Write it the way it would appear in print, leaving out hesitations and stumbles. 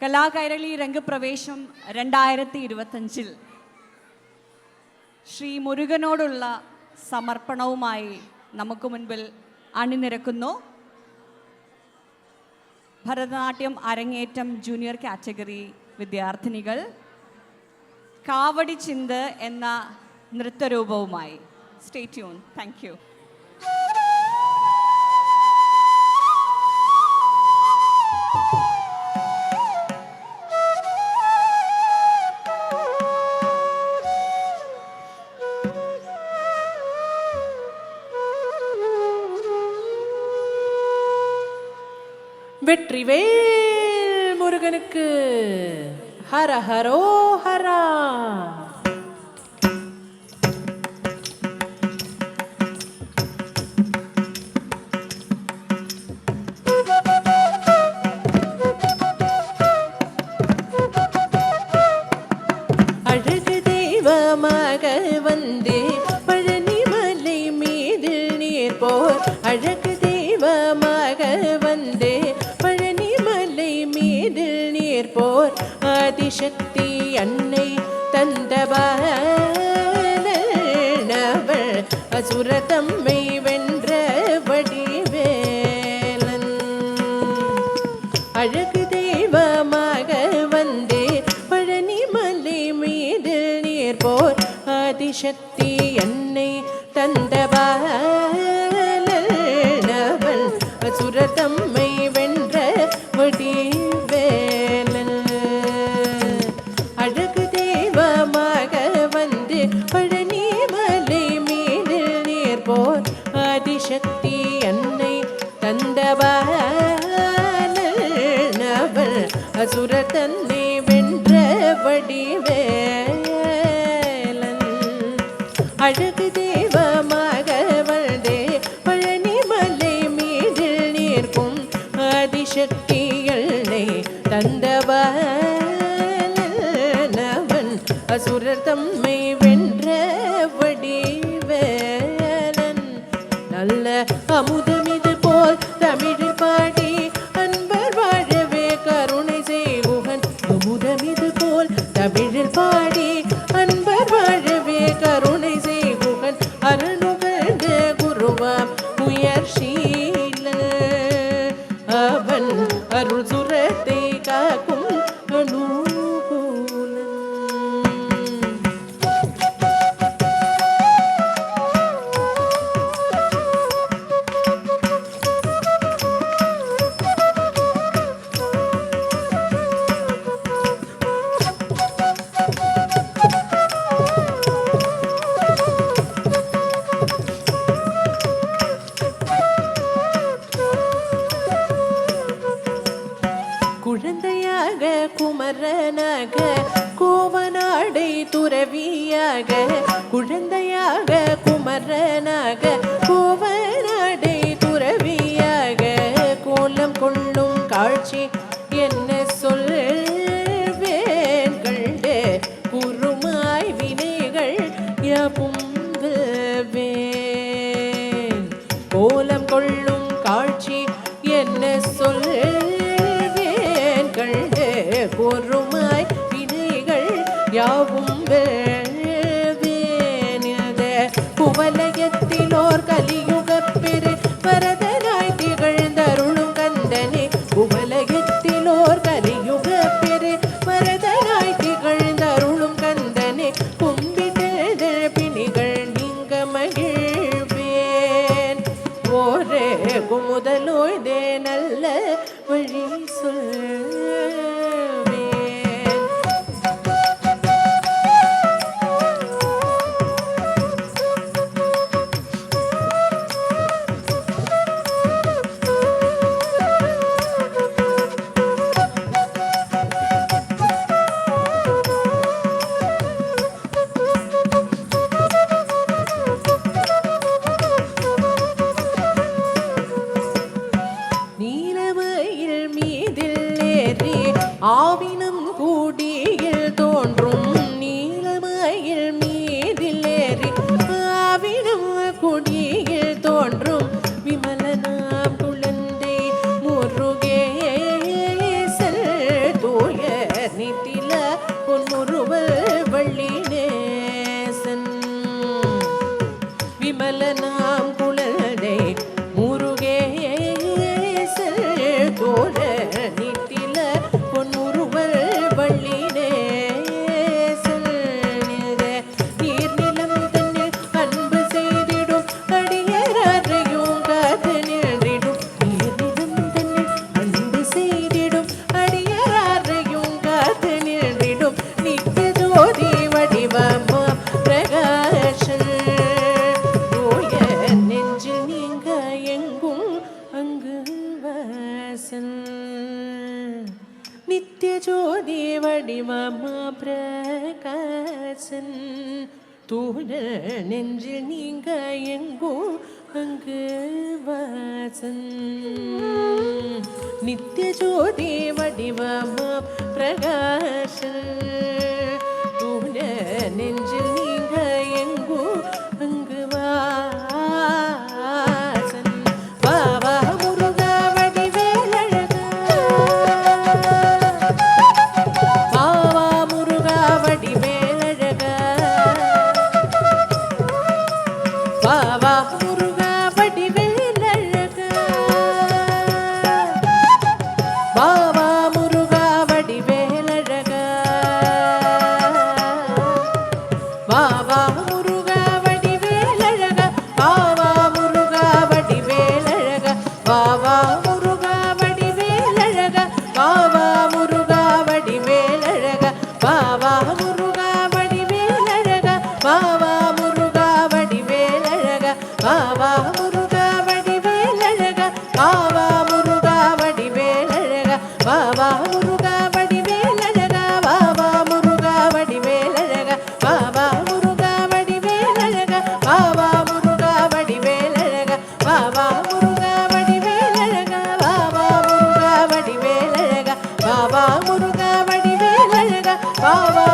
കലാകൈരളി രംഗപ്രവേശം 2025 ശ്രീ മുരുകനോടുള്ള സമർപ്പണവുമായി നമുക്ക് മുൻപിൽ അണിനിരക്കുന്നു. ഭരതനാട്യം അരങ്ങേറ്റം ജൂനിയർ കാറ്റഗറി വിദ്യാർത്ഥിനികൾ കാവടി ചിന്ത് എന്ന നൃത്തരൂപവുമായി. Stay tune. Thank you. வெற்றிவேல் முருகனுக்கு ஹர ஹரோ ஹரா. அழகு தெய்வமாக வந்தே பழனிமலை மீது நீர் போர். அழகு தெய்வமாக வந்தே போர். ஆதிசக்தி அன்னை தந்தவள் அசுரதம்மை வென்ற வடிவேலன். அழகு தெய்வமாக வந்தே பழனிமலை மீது நீர் போர். ஆதிசக்தி அன்னை தந்தவள் அசுரதம்மை வென்ற வடிவேலன். ஆதிசக்தி அன்னை தந்தவள் அசுர தன்னை வென்ற வடிவேலன். அழகு தெய்வமாக வந்தே பழனிமலை மீது நிற்கும் ஆதிசக்தி அன்னை தந்தவள் அசுரர் தம்மை வென்ற வடிவேலன். நல்ல அமுதமிது போல் தமிழில் பாடி அன்பர் வாழவே கருணை செய்குகன். அமுதமிது போல் தமிழில் பாடி அன்பர் வாழவே கருணை செய்குகன். அருணுகழ்ந்த குருவாம் முயற்சியில் அவன் அருள் சுரத்தை காக்கும் அனுகூலன். குழந்தையாக குமரனாக கோவனாடை துறவியாக. குழந்தையாக குமரனாக கோவனாடை துறவியாக. கோலம் கொள்ளும் காட்சி என்ன சொல்வேன் கண்டு குருமாய் வினைகள் யாவும் வெல்வேன். கோலம் கொள்ளும் காட்சி என்ன பொறுமாய் வினைகள் யாவும் வேவேனியத. குவலயத்திலோர் கலியுகப் பெரு வரதனாய் திகழ்ந்தருளும் கந்தனே. குவலயத்திலோர் கலியுகப் பெரு வரதனாய் திகழ்ந்தருளும் கந்தனே. கும்பிட்ட பிணிகள் நீங்க மகிழ்வேன். ஓரே குமுதலோய்தே நல்ல வழி சொல். ஆவினம் கூடியில் தோன்றும் நீலமயில் மீதிலேறி. ஆவினம் கூடியில் தோன்றும் விமலனாம் குழந்தை முருகேசன் தூய நித்தில பொன்முறுவல் வள்ளி நேசன் விமலனாம் குழந்தை முருகேசன் தோழ நித்தில பொன்முறுவல் வள்ளி நேசன் நீர்நிலம் தன்னில் அன்பு செய்திடும் அடியரையும் காத்து நின்றிடும் நீர்நிலம் தன்னில் அன்பு செய்திடும் அடியரையும் காத்து நின்றிடும் நித்திய ஜோதி வடிவமா பிரகாசன் தூய நெஞ்சில் நீங்க எங்கும் அங்கு வாசன் நித்திய ஜோதி வடிவமா பிரகாசன் தூய நெஞ்சில் நீங்க எங்கும் அங்கு வாசன் நித்திய ஜோதி வடிவமா பிரகாசன் தூய நெஞ்சில் நீங்க எங்கும் அங்கு வாசன் பாவா முருகா வடிவேலழகா பாவா முருகா வடிவேலழகா பாவா முருகா வடிவேலழகா பாவா முருகா வடிவேலழகா பாவா முருகா வடிவேலழகா பாவா முருகா வடிவேலழகா பாவா முருகா வடிவேலழகா பாவா முருகா வடிவேலழகா பாவா முருகா வடிவேலழகா பாவா முருகா வடிவேலழகா பாவா முருகா வடிவேலழகா பாவா முருகா வடிவேலழகா பாவா முருகா வடிவேலழகா பாவா முருகா வடிவேலழகா பாவா முருகா வடிவேலழகா பாவா முருகா வடிவேலழகா பாவா முருகா வடிவேலழகா பாவா முருகா வடிவேலழகா பாவா முருகா வடிவேலழகா பாவா